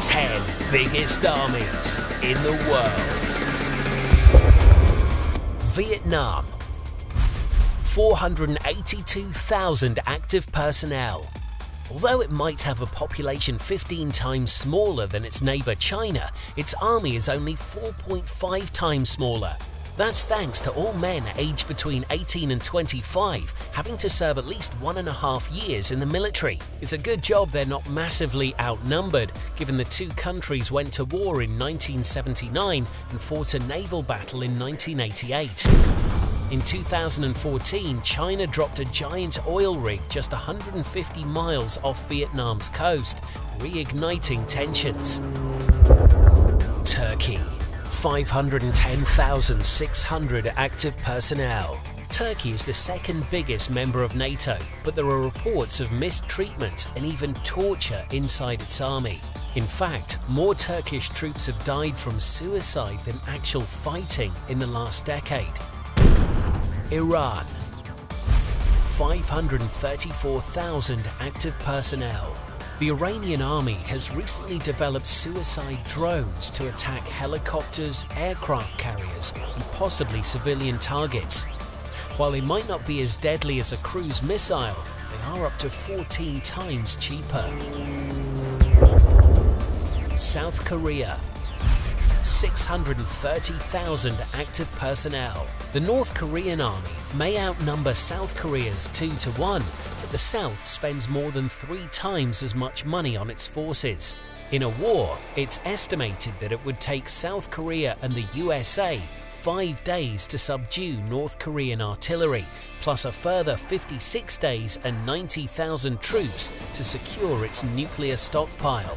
10 biggest armies in the world. Vietnam. 482,000 active personnel. Although it might have a population 15 times smaller than its neighbour China, its army is only 4.5 times smaller. That's thanks to all men aged between 18 and 25 having to serve at least 1.5 years in the military. It's a good job they're not massively outnumbered, given the two countries went to war in 1979 and fought a naval battle in 1988. In 2014, China dropped a giant oil rig just 150 miles off Vietnam's coast, reigniting tensions. Turkey. 510,600 active personnel. Turkey is the second biggest member of NATO, but there are reports of mistreatment and even torture inside its army. In fact, more Turkish troops have died from suicide than actual fighting in the last decade. Iran. 534,000 active personnel. The Iranian army has recently developed suicide drones to attack helicopters, aircraft carriers, and possibly civilian targets. While they might not be as deadly as a cruise missile, they are up to 14 times cheaper. South Korea. 630,000 active personnel. The North Korean army may outnumber South Korea's 2-1, but the South spends more than 3 times as much money on its forces. In a war, it's estimated that it would take South Korea and the USA 5 days to subdue North Korean artillery, plus a further 56 days and 90,000 troops to secure its nuclear stockpile.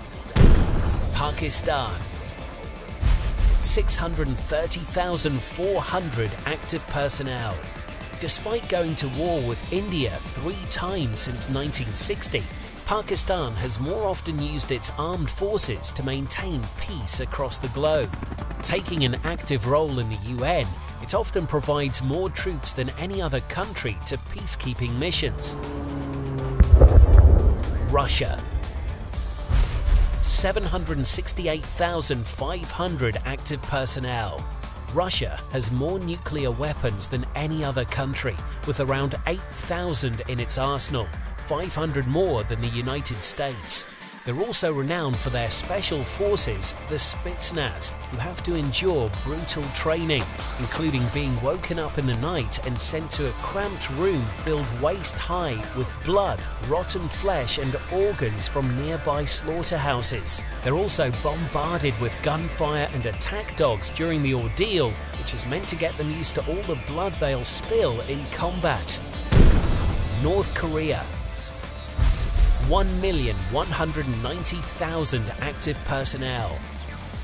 Pakistan. 630,400 active personnel. Despite going to war with India 3 times since 1960, Pakistan has more often used its armed forces to maintain peace across the globe. Taking an active role in the UN, it often provides more troops than any other country to peacekeeping missions. Russia. 768,500 active personnel. Russia has more nuclear weapons than any other country, with around 8,000 in its arsenal, 500 more than the United States. They're also renowned for their special forces, the Spetsnaz, who have to endure brutal training, including being woken up in the night and sent to a cramped room filled waist-high with blood, rotten flesh and organs from nearby slaughterhouses. They're also bombarded with gunfire and attack dogs during the ordeal, which is meant to get them used to all the blood they'll spill in combat. North Korea. 1,190,000 active personnel.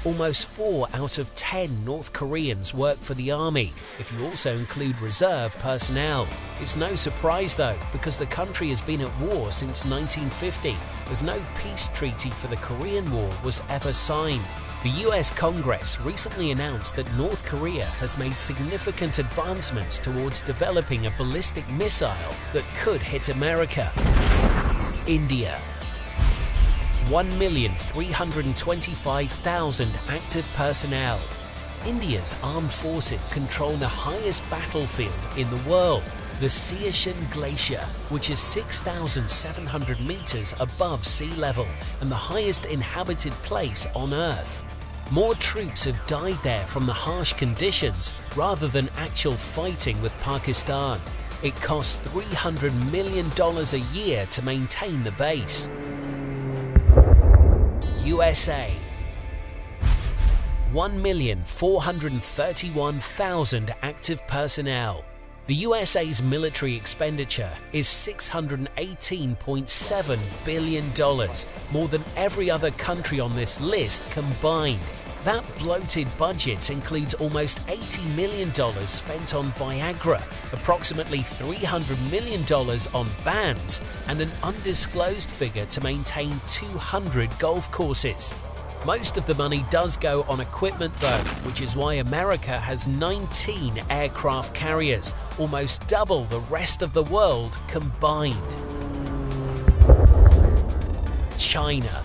Almost 4 out of 10 North Koreans work for the army, if you also include reserve personnel. It's no surprise though, because the country has been at war since 1950, as no peace treaty for the Korean War was ever signed. The US Congress recently announced that North Korea has made significant advancements towards developing a ballistic missile that could hit America. India. 1,325,000 active personnel. India's armed forces control the highest battlefield in the world, the Siachen Glacier, which is 6,700 meters above sea level and the highest inhabited place on Earth. More troops have died there from the harsh conditions rather than actual fighting with Pakistan. It costs $300 million a year to maintain the base. USA. 1,431,000 active personnel. The USA's military expenditure is $618.7 billion, more than every other country on this list combined. That bloated budget includes almost $80 million spent on Viagra, approximately $300 million on bands, and an undisclosed figure to maintain 200 golf courses. Most of the money does go on equipment though, which is why America has 19 aircraft carriers, almost double the rest of the world combined. China.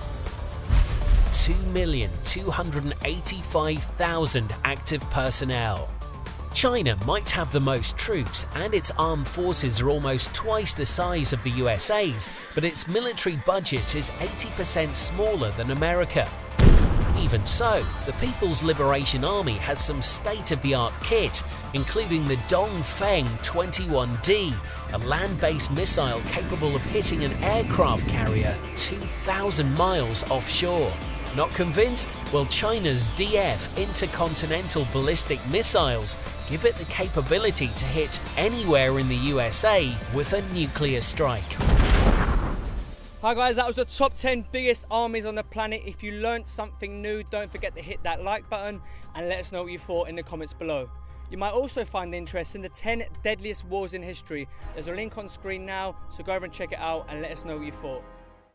2,285,000 active personnel. China might have the most troops and its armed forces are almost twice the size of the USA's, but its military budget is 80% smaller than America. Even so, the People's Liberation Army has some state-of-the-art kit, including the Dongfeng 21D, a land-based missile capable of hitting an aircraft carrier 2,000 miles offshore. Not convinced? Well, China's DF intercontinental ballistic missiles give it the capability to hit anywhere in the USA with a nuclear strike. Hi guys, that was the top 10 biggest armies on the planet. If you learned something new, don't forget to hit that like button and let us know what you thought in the comments below. You might also find interest in the 10 deadliest wars in history. There's a link on screen now, so go over and check it out and let us know what you thought.